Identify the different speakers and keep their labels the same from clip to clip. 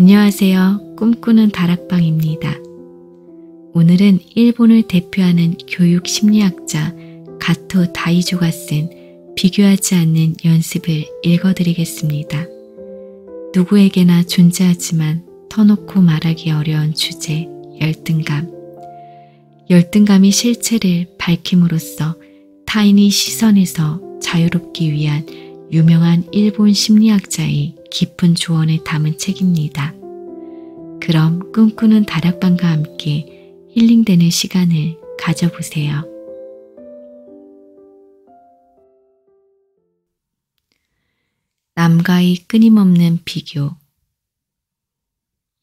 Speaker 1: 안녕하세요. 꿈꾸는 다락방입니다. 오늘은 일본을 대표하는 교육 심리학자 가토 다이조가 쓴 비교하지 않는 연습을 읽어드리겠습니다. 누구에게나 존재하지만 터놓고 말하기 어려운 주제, 열등감. 열등감이 실체를 밝힘으로써 타인의 시선에서 자유롭기 위한 유명한 일본 심리학자의 깊은 조언을 담은 책입니다. 그럼 꿈꾸는 다락방과 함께 힐링되는 시간을 가져보세요. 남과의 끊임없는 비교.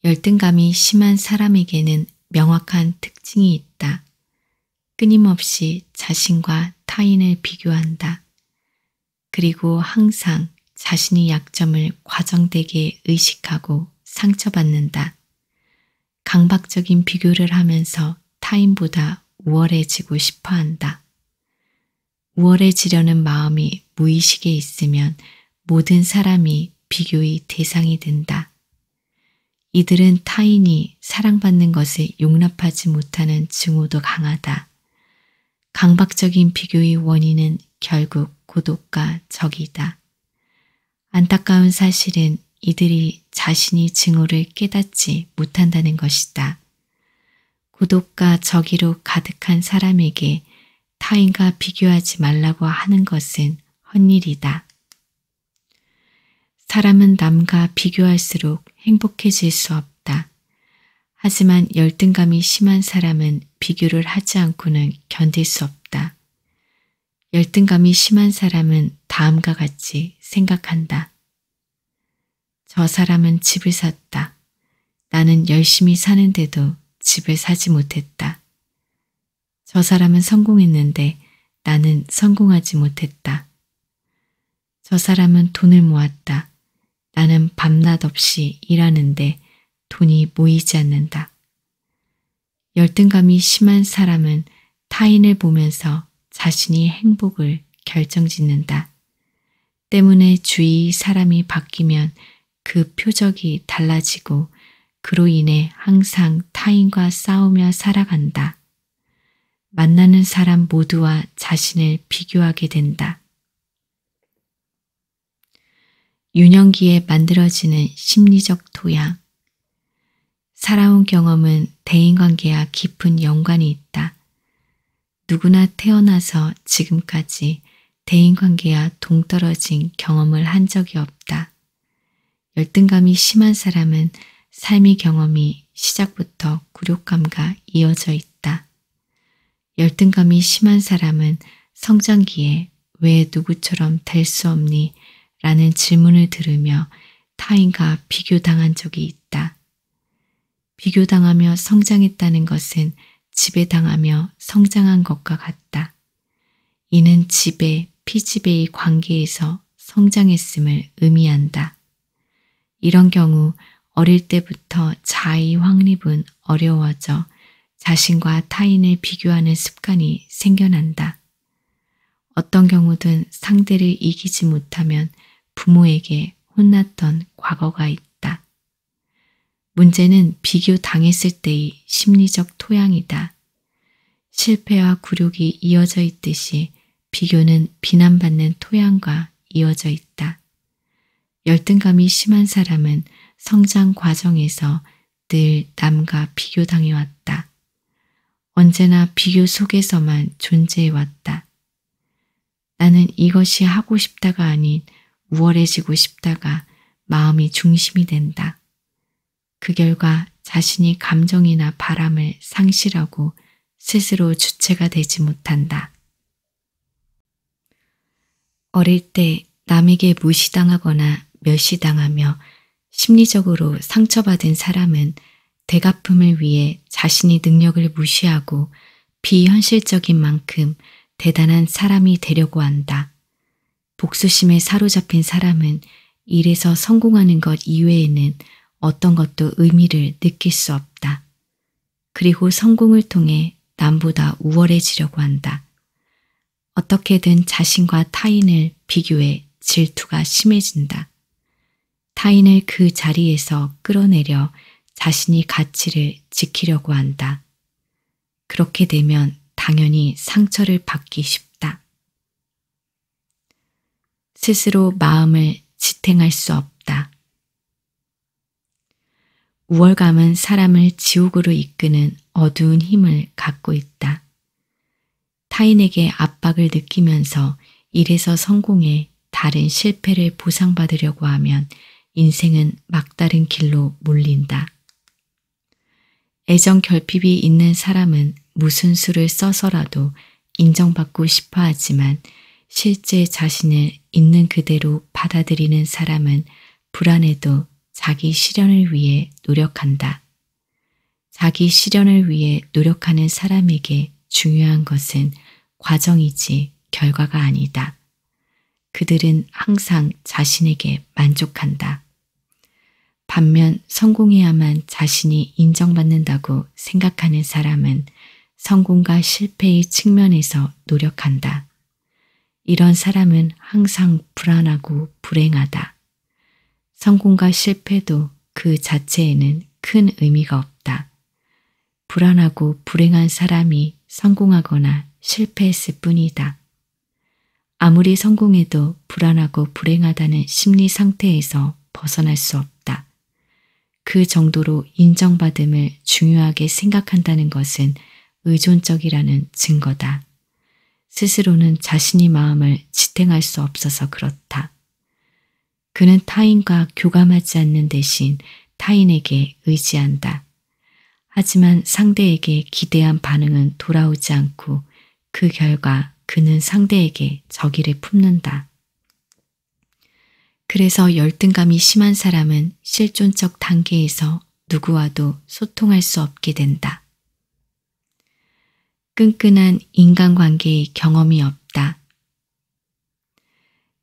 Speaker 1: 열등감이 심한 사람에게는 명확한 특징이 있다. 끊임없이 자신과 타인을 비교한다. 그리고 항상 자신의 약점을 과장되게 의식하고 상처받는다. 강박적인 비교를 하면서 타인보다 우월해지고 싶어한다. 우월해지려는 마음이 무의식에 있으면 모든 사람이 비교의 대상이 된다. 이들은 타인이 사랑받는 것을 용납하지 못하는 증오도 강하다. 강박적인 비교의 원인은 결국 고독과 적이다. 안타까운 사실은 이들이 자신이 증오를 깨닫지 못한다는 것이다. 고독과 적이로 가득한 사람에게 타인과 비교하지 말라고 하는 것은 헛일이다. 사람은 남과 비교할수록 행복해질 수 없다. 하지만 열등감이 심한 사람은 비교를 하지 않고는 견딜 수 없다. 열등감이 심한 사람은 다음과 같이 생각한다. 저 사람은 집을 샀다. 나는 열심히 사는데도 집을 사지 못했다. 저 사람은 성공했는데 나는 성공하지 못했다. 저 사람은 돈을 모았다. 나는 밤낮 없이 일하는데 돈이 모이지 않는다. 열등감이 심한 사람은 타인을 보면서 자신이 행복을 결정짓는다. 때문에 주위 사람이 바뀌면 그 표적이 달라지고 그로 인해 항상 타인과 싸우며 살아간다. 만나는 사람 모두와 자신을 비교하게 된다. 유년기에 만들어지는 심리적 토양. 살아온 경험은 대인관계와 깊은 연관이 있다. 누구나 태어나서 지금까지 대인관계와 동떨어진 경험을 한 적이 없다. 열등감이 심한 사람은 삶의 경험이 시작부터 굴욕감과 이어져 있다. 열등감이 심한 사람은 성장기에 왜 누구처럼 될 수 없니? 라는 질문을 들으며 타인과 비교당한 적이 있다. 비교당하며 성장했다는 것은 지배당하며 성장한 것과 같다. 이는 지배, 피지배의 관계에서 성장했음을 의미한다. 이런 경우 어릴 때부터 자의 확립은 어려워져 자신과 타인을 비교하는 습관이 생겨난다. 어떤 경우든 상대를 이기지 못하면 부모에게 혼났던 과거가 있다. 문제는 비교당했을 때의 심리적 토양이다. 실패와 굴욕이 이어져 있듯이 비교는 비난받는 토양과 이어져 있다. 열등감이 심한 사람은 성장 과정에서 늘 남과 비교당해왔다. 언제나 비교 속에서만 존재해왔다. 나는 이것이 하고 싶다가 아닌 우월해지고 싶다가 마음이 중심이 된다. 그 결과 자신이 감정이나 바람을 상실하고 스스로 주체가 되지 못한다. 어릴 때 남에게 무시당하거나 멸시당하며 심리적으로 상처받은 사람은 되갚음을 위해 자신의 능력을 무시하고 비현실적인 만큼 대단한 사람이 되려고 한다. 복수심에 사로잡힌 사람은 일에서 성공하는 것 이외에는 어떤 것도 의미를 느낄 수 없다. 그리고 성공을 통해 남보다 우월해지려고 한다. 어떻게든 자신과 타인을 비교해 질투가 심해진다. 타인을 그 자리에서 끌어내려 자신이 가치를 지키려고 한다. 그렇게 되면 당연히 상처를 받기 쉽다. 스스로 마음을 지탱할 수 없다. 우월감은 사람을 지옥으로 이끄는 어두운 힘을 갖고 있다. 타인에게 압박을 느끼면서 일에서 성공해 다른 실패를 보상받으려고 하면 인생은 막다른 길로 몰린다. 애정 결핍이 있는 사람은 무슨 수를 써서라도 인정받고 싶어 하지만 실제 자신을 있는 그대로 받아들이는 사람은 불안해도 자기 실현을 위해 노력한다. 자기 실현을 위해 노력하는 사람에게 중요한 것은 과정이지 결과가 아니다. 그들은 항상 자신에게 만족한다. 반면 성공해야만 자신이 인정받는다고 생각하는 사람은 성공과 실패의 측면에서 노력한다. 이런 사람은 항상 불안하고 불행하다. 성공과 실패도 그 자체에는 큰 의미가 없다. 불안하고 불행한 사람이 성공하거나 실패했을 뿐이다. 아무리 성공해도 불안하고 불행하다는 심리 상태에서 벗어날 수 없다. 그 정도로 인정받음을 중요하게 생각한다는 것은 의존적이라는 증거다. 스스로는 자신의 마음을 지탱할 수 없어서 그렇다. 그는 타인과 교감하지 않는 대신 타인에게 의지한다. 하지만 상대에게 기대한 반응은 돌아오지 않고 그 결과 그는 상대에게 적의를 품는다. 그래서 열등감이 심한 사람은 실존적 단계에서 누구와도 소통할 수 없게 된다. 끈끈한 인간관계의 경험이 없다.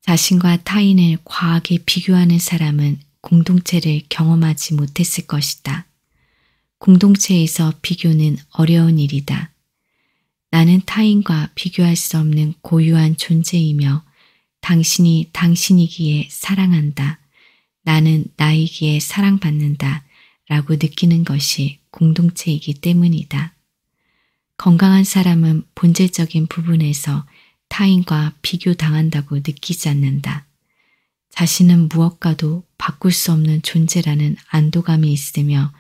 Speaker 1: 자신과 타인을 과하게 비교하는 사람은 공동체를 경험하지 못했을 것이다. 공동체에서 비교는 어려운 일이다. 나는 타인과 비교할 수 없는 고유한 존재이며 당신이 당신이기에 사랑한다. 나는 나이기에 사랑받는다. 라고 느끼는 것이 공동체이기 때문이다. 건강한 사람은 본질적인 부분에서 타인과 비교당한다고 느끼지 않는다. 자신은 무엇과도 바꿀 수 없는 존재라는 안도감이 있으며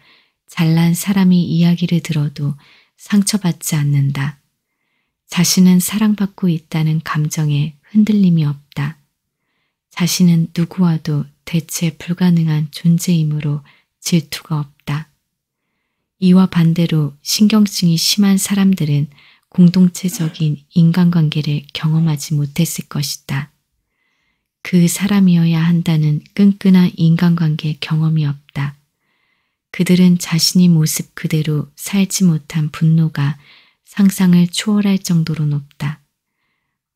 Speaker 1: 잘난 사람이 이야기를 들어도 상처받지 않는다. 자신은 사랑받고 있다는 감정에 흔들림이 없다. 자신은 누구와도 대체 불가능한 존재이므로 질투가 없다. 이와 반대로 신경증이 심한 사람들은 공동체적인 인간관계를 경험하지 못했을 것이다. 그 사람이어야 한다는 끈끈한 인간관계 경험이 없다. 그들은 자신의 모습 그대로 살지 못한 분노가 상상을 초월할 정도로 높다.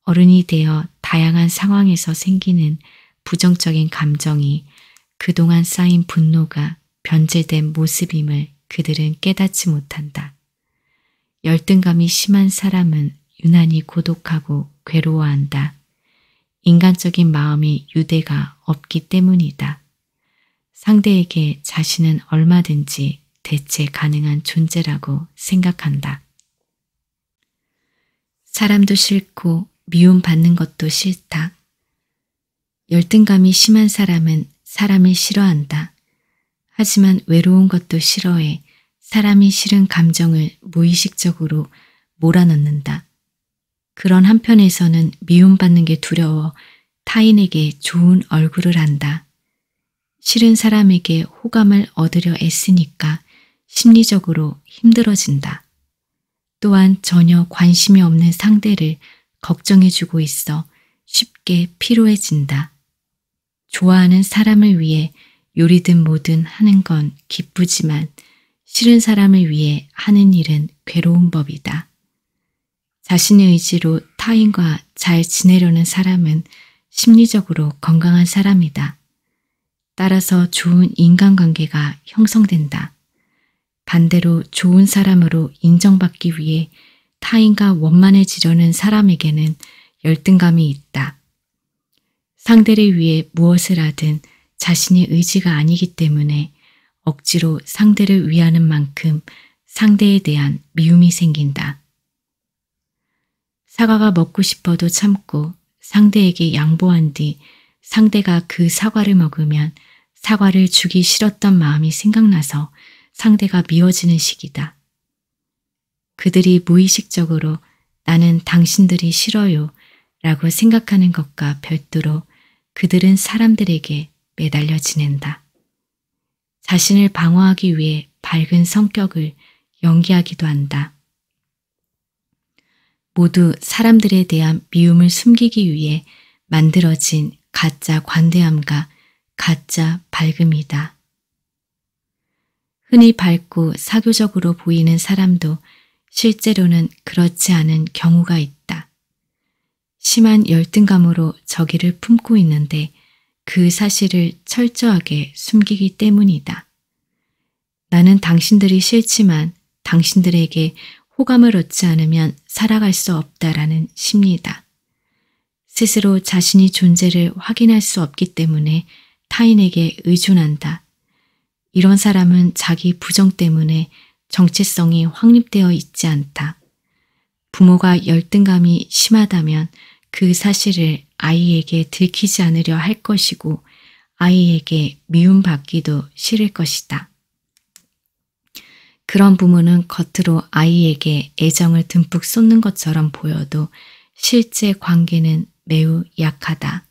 Speaker 1: 어른이 되어 다양한 상황에서 생기는 부정적인 감정이 그동안 쌓인 분노가 변질된 모습임을 그들은 깨닫지 못한다. 열등감이 심한 사람은 유난히 고독하고 괴로워한다. 인간적인 마음이 유대가 없기 때문이다. 상대에게 자신은 얼마든지 대체 가능한 존재라고 생각한다. 사람도 싫고 미움받는 것도 싫다. 열등감이 심한 사람은 사람을 싫어한다. 하지만 외로운 것도 싫어해 사람이 싫은 감정을 무의식적으로 몰아넣는다. 그런 한편에서는 미움받는 게 두려워 타인에게 좋은 얼굴을 한다. 싫은 사람에게 호감을 얻으려 애쓰니까 심리적으로 힘들어진다. 또한 전혀 관심이 없는 상대를 걱정해주고 있어 쉽게 피로해진다. 좋아하는 사람을 위해 요리든 뭐든 하는 건 기쁘지만 싫은 사람을 위해 하는 일은 괴로운 법이다. 자신의 의지로 타인과 잘 지내려는 사람은 심리적으로 건강한 사람이다. 따라서 좋은 인간관계가 형성된다. 반대로 좋은 사람으로 인정받기 위해 타인과 원만해지려는 사람에게는 열등감이 있다. 상대를 위해 무엇을 하든 자신의 의지가 아니기 때문에 억지로 상대를 위하는 만큼 상대에 대한 미움이 생긴다. 사과가 먹고 싶어도 참고 상대에게 양보한 뒤 상대가 그 사과를 먹으면 사과를 주기 싫었던 마음이 생각나서 상대가 미워지는 식이다. 그들이 무의식적으로 나는 당신들이 싫어요 라고 생각하는 것과 별도로 그들은 사람들에게 매달려 지낸다. 자신을 방어하기 위해 밝은 성격을 연기하기도 한다. 모두 사람들에 대한 미움을 숨기기 위해 만들어진 가짜 관대함과 가짜 밝음이다. 흔히 밝고 사교적으로 보이는 사람도 실제로는 그렇지 않은 경우가 있다. 심한 열등감으로 저기를 품고 있는데 그 사실을 철저하게 숨기기 때문이다. 나는 당신들이 싫지만 당신들에게 호감을 얻지 않으면 살아갈 수 없다라는 심리다. 스스로 자신이 존재를 확인할 수 없기 때문에 타인에게 의존한다. 이런 사람은 자기 부정 때문에 정체성이 확립되어 있지 않다. 부모가 열등감이 심하다면 그 사실을 아이에게 들키지 않으려 할 것이고 아이에게 미움받기도 싫을 것이다. 그런 부모는 겉으로 아이에게 애정을 듬뿍 쏟는 것처럼 보여도 실제 관계는 매우 약하다.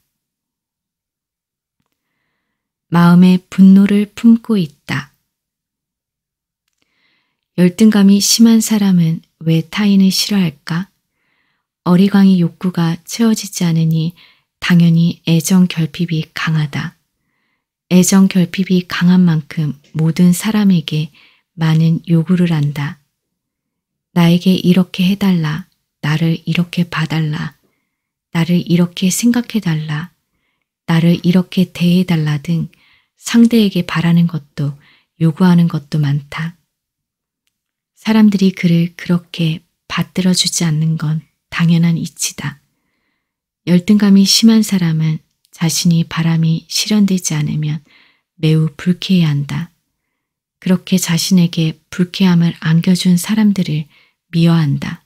Speaker 1: 마음에 분노를 품고 있다. 열등감이 심한 사람은 왜 타인을 싫어할까? 어리광이 욕구가 채워지지 않으니 당연히 애정 결핍이 강하다. 애정 결핍이 강한 만큼 모든 사람에게 많은 요구를 한다. 나에게 이렇게 해달라, 나를 이렇게 봐달라, 나를 이렇게 생각해달라, 나를 이렇게 대해달라 등 상대에게 바라는 것도 요구하는 것도 많다. 사람들이 그를 그렇게 받들어주지 않는 건 당연한 이치다. 열등감이 심한 사람은 자신이 바람이 실현되지 않으면 매우 불쾌해한다. 그렇게 자신에게 불쾌함을 안겨준 사람들을 미워한다.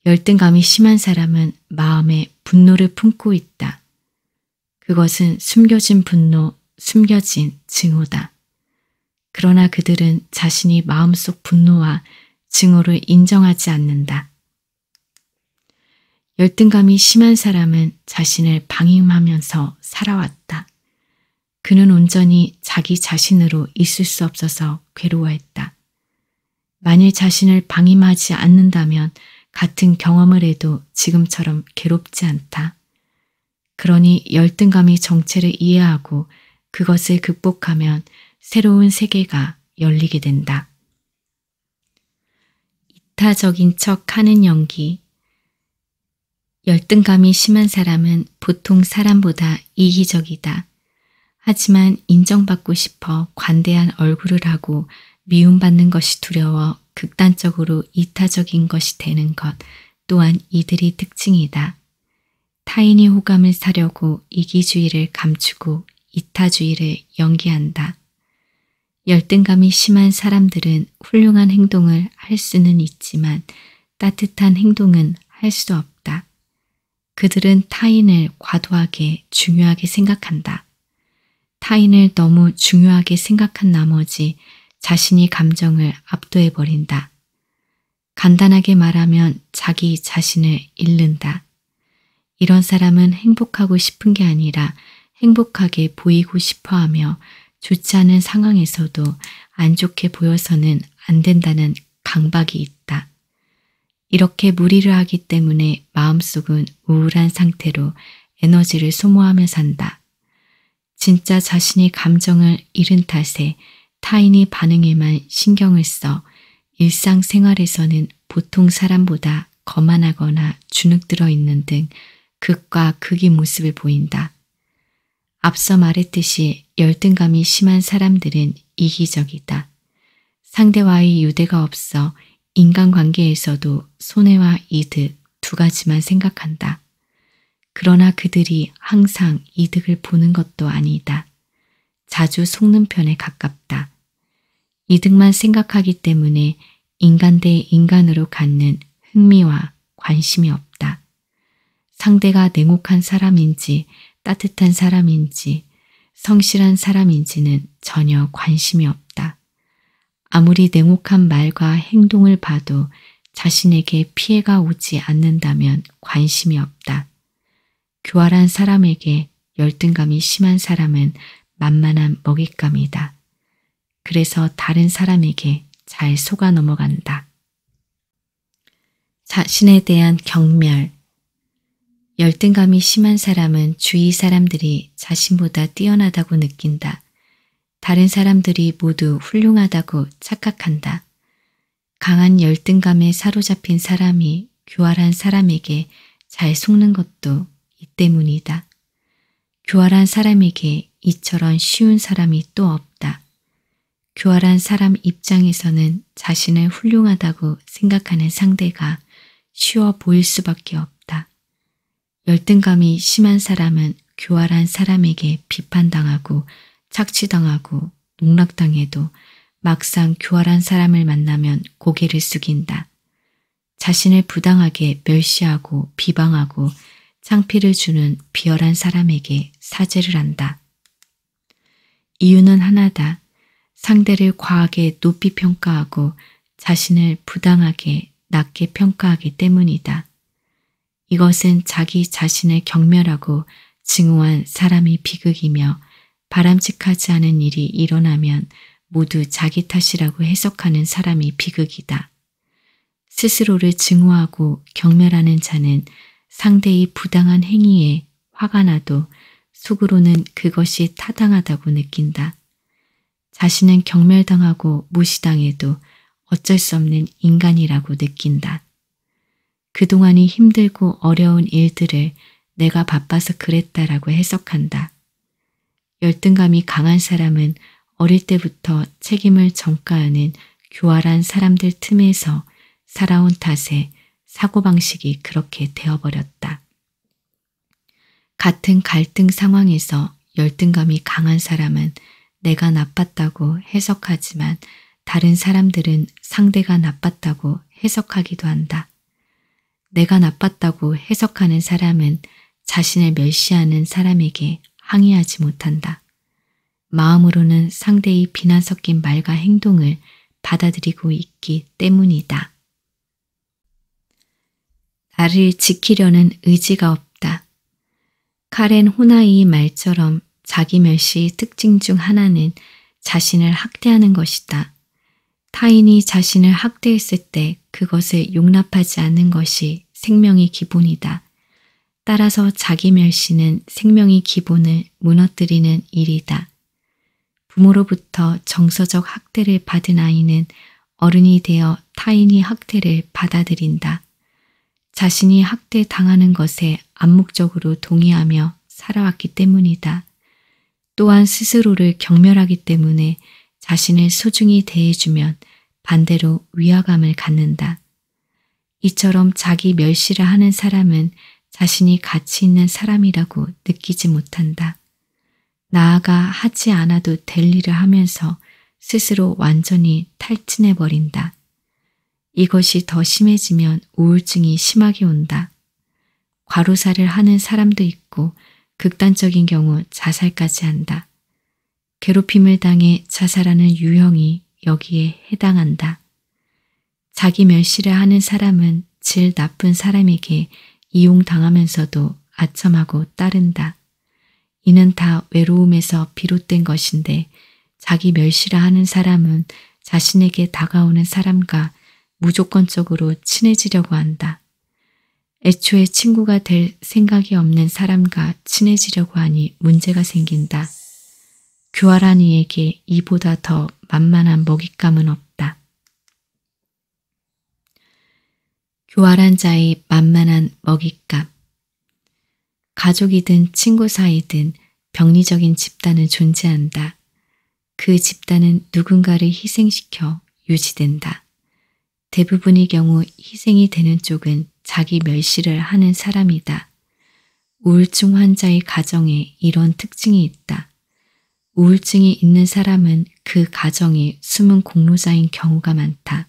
Speaker 1: 열등감이 심한 사람은 마음에 분노를 품고 있다. 그것은 숨겨진 분노, 숨겨진 증오다. 그러나 그들은 자신이 마음속 분노와 증오를 인정하지 않는다. 열등감이 심한 사람은 자신을 방임하면서 살아왔다. 그는 온전히 자기 자신으로 있을 수 없어서 괴로워했다. 만일 자신을 방임하지 않는다면 같은 경험을 해도 지금처럼 괴롭지 않다. 그러니 열등감이 정체를 이해하고 그것을 극복하면 새로운 세계가 열리게 된다. 이타적인 척 하는 연기. 열등감이 심한 사람은 보통 사람보다 이기적이다. 하지만 인정받고 싶어 관대한 얼굴을 하고 미움받는 것이 두려워 극단적으로 이타적인 것이 되는 것 또한 이들의 특징이다. 타인의 호감을 사려고 이기주의를 감추고 이타주의를 연기한다. 열등감이 심한 사람들은 훌륭한 행동을 할 수는 있지만 따뜻한 행동은 할 수 없다. 그들은 타인을 과도하게 중요하게 생각한다. 타인을 너무 중요하게 생각한 나머지 자신이 감정을 압도해버린다. 간단하게 말하면 자기 자신을 잃는다. 이런 사람은 행복하고 싶은 게 아니라 행복하게 보이고 싶어하며 좋지 않은 상황에서도 안 좋게 보여서는 안 된다는 강박이 있다. 이렇게 무리를 하기 때문에 마음속은 우울한 상태로 에너지를 소모하며 산다. 진짜 자신이 감정을 잃은 탓에 타인의 반응에만 신경을 써 일상생활에서는 보통 사람보다 거만하거나 주눅들어 있는 등 극과 극의 모습을 보인다. 앞서 말했듯이 열등감이 심한 사람들은 이기적이다. 상대와의 유대가 없어 인간관계에서도 손해와 이득 두 가지만 생각한다. 그러나 그들이 항상 이득을 보는 것도 아니다. 자주 속는 편에 가깝다. 이득만 생각하기 때문에 인간 대 인간으로 갖는 흥미와 관심이 없다. 상대가 냉혹한 사람인지 따뜻한 사람인지 성실한 사람인지는 전혀 관심이 없다. 아무리 냉혹한 말과 행동을 봐도 자신에게 피해가 오지 않는다면 관심이 없다. 교활한 사람에게 열등감이 심한 사람은 만만한 먹잇감이다. 그래서 다른 사람에게 잘 속아 넘어간다. 자신에 대한 경멸. 열등감이 심한 사람은 주위 사람들이 자신보다 뛰어나다고 느낀다. 다른 사람들이 모두 훌륭하다고 착각한다. 강한 열등감에 사로잡힌 사람이 교활한 사람에게 잘 속는 것도 이 때문이다. 교활한 사람에게 이처럼 쉬운 사람이 또 없다. 교활한 사람 입장에서는 자신을 훌륭하다고 생각하는 상대가 쉬워 보일 수밖에 없다. 열등감이 심한 사람은 교활한 사람에게 비판당하고 착취당하고 농락당해도 막상 교활한 사람을 만나면 고개를 숙인다. 자신을 부당하게 멸시하고 비방하고 창피를 주는 비열한 사람에게 사죄를 한다. 이유는 하나다. 상대를 과하게 높이 평가하고 자신을 부당하게 낮게 평가하기 때문이다. 이것은 자기 자신을 경멸하고 증오한 사람이 비극이며 바람직하지 않은 일이 일어나면 모두 자기 탓이라고 해석하는 사람이 비극이다. 스스로를 증오하고 경멸하는 자는 상대의 부당한 행위에 화가 나도 속으로는 그것이 타당하다고 느낀다. 자신은 경멸당하고 무시당해도 어쩔 수 없는 인간이라고 느낀다. 그동안이 힘들고 어려운 일들을 내가 바빠서 그랬다라고 해석한다. 열등감이 강한 사람은 어릴 때부터 책임을 전가하는 교활한 사람들 틈에서 살아온 탓에 사고방식이 그렇게 되어버렸다. 같은 갈등 상황에서 열등감이 강한 사람은 내가 나빴다고 해석하지만 다른 사람들은 상대가 나빴다고 해석하기도 한다. 내가 나빴다고 해석하는 사람은 자신을 멸시하는 사람에게 항의하지 못한다. 마음으로는 상대의 비난 섞인 말과 행동을 받아들이고 있기 때문이다. 나를 지키려는 의지가 없다. 카렌 호나이의 말처럼 자기 멸시의 특징 중 하나는 자신을 학대하는 것이다. 타인이 자신을 학대했을 때 그것을 용납하지 않는 것이 생명의 기본이다. 따라서 자기 멸시는 생명의 기본을 무너뜨리는 일이다. 부모로부터 정서적 학대를 받은 아이는 어른이 되어 타인이 학대를 받아들인다. 자신이 학대당하는 것에 암묵적으로 동의하며 살아왔기 때문이다. 또한 스스로를 경멸하기 때문에 자신을 소중히 대해주면 반대로 위화감을 갖는다. 이처럼 자기 멸시를 하는 사람은 자신이 가치 있는 사람이라고 느끼지 못한다. 나아가 하지 않아도 될 일을 하면서 스스로 완전히 탈진해버린다. 이것이 더 심해지면 우울증이 심하게 온다. 과로사를 하는 사람도 있고 극단적인 경우 자살까지 한다. 괴롭힘을 당해 자살하는 유형이 여기에 해당한다. 자기 멸시를 하는 사람은 질 나쁜 사람에게 이용당하면서도 아첨하고 따른다. 이는 다 외로움에서 비롯된 것인데 자기 멸시를 하는 사람은 자신에게 다가오는 사람과 무조건적으로 친해지려고 한다. 애초에 친구가 될 생각이 없는 사람과 친해지려고 하니 문제가 생긴다. 교활한 이에게 이보다 더 만만한 먹잇감은 없다. 교활한 자의 만만한 먹잇감. 가족이든 친구 사이든 병리적인 집단은 존재한다. 그 집단은 누군가를 희생시켜 유지된다. 대부분의 경우 희생이 되는 쪽은 자기 멸시를 하는 사람이다. 우울증 환자의 가정에 이런 특징이 있다. 우울증이 있는 사람은 그 가정이 숨은 공로자인 경우가 많다.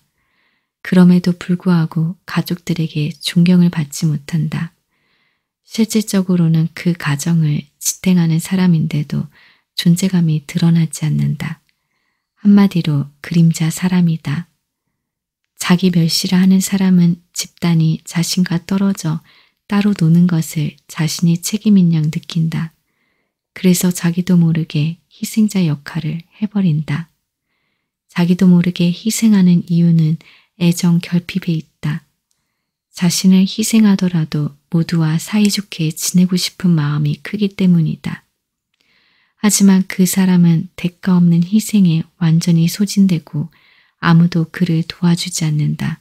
Speaker 1: 그럼에도 불구하고 가족들에게 존경을 받지 못한다. 실질적으로는 그 가정을 지탱하는 사람인데도 존재감이 드러나지 않는다. 한마디로 그림자 사람이다. 자기 멸시를 하는 사람은 집단이 자신과 떨어져 따로 노는 것을 자신이 책임인 양 느낀다. 그래서 자기도 모르게 희생자 역할을 해버린다. 자기도 모르게 희생하는 이유는 애정 결핍에 있다. 자신을 희생하더라도 모두와 사이좋게 지내고 싶은 마음이 크기 때문이다. 하지만 그 사람은 대가 없는 희생에 완전히 소진되고 아무도 그를 도와주지 않는다.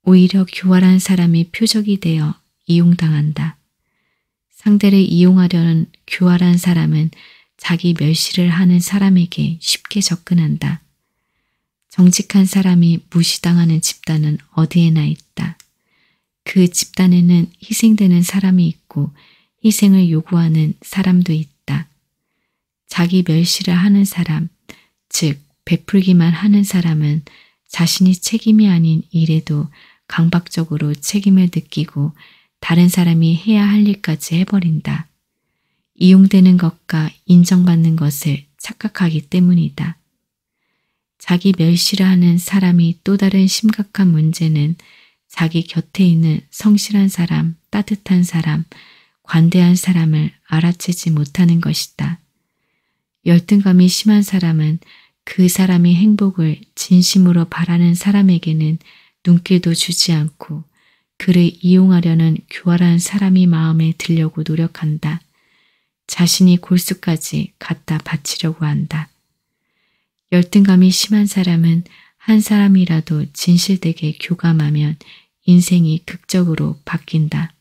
Speaker 1: 오히려 교활한 사람이 표적이 되어 이용당한다. 상대를 이용하려는 교활한 사람은 자기 멸시를 하는 사람에게 쉽게 접근한다. 정직한 사람이 무시당하는 집단은 어디에나 있다. 그 집단에는 희생되는 사람이 있고 희생을 요구하는 사람도 있다. 자기 멸시를 하는 사람, 즉 베풀기만 하는 사람은 자신이 책임이 아닌 일에도 강박적으로 책임을 느끼고 다른 사람이 해야 할 일까지 해버린다. 이용되는 것과 인정받는 것을 착각하기 때문이다. 자기 멸시를 하는 사람이 또 다른 심각한 문제는 자기 곁에 있는 성실한 사람, 따뜻한 사람, 관대한 사람을 알아채지 못하는 것이다. 열등감이 심한 사람은 그 사람이 행복을 진심으로 바라는 사람에게는 눈길도 주지 않고 그를 이용하려는 교활한 사람이 마음에 들려고 노력한다. 자신이 골수까지 갖다 바치려고 한다. 열등감이 심한 사람은 한 사람이라도 진실되게 교감하면 인생이 극적으로 바뀐다.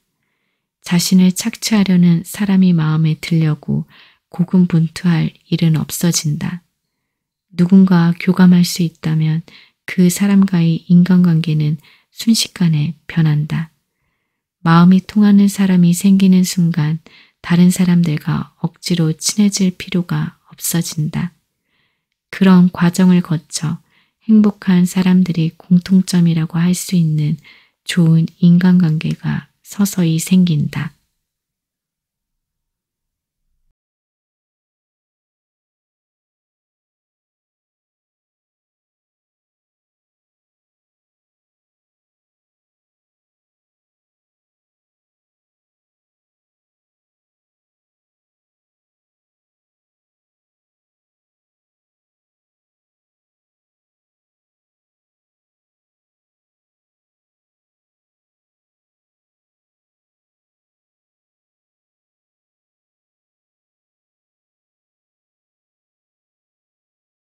Speaker 1: 자신을 착취하려는 사람이 마음에 들려고 고군분투할 일은 없어진다. 누군가와 교감할 수 있다면 그 사람과의 인간관계는 순식간에 변한다. 마음이 통하는 사람이 생기는 순간 다른 사람들과 억지로 친해질 필요가 없어진다. 그런 과정을 거쳐 행복한 사람들이 공통점이라고 할 수 있는 좋은 인간관계가 서서히 생긴다.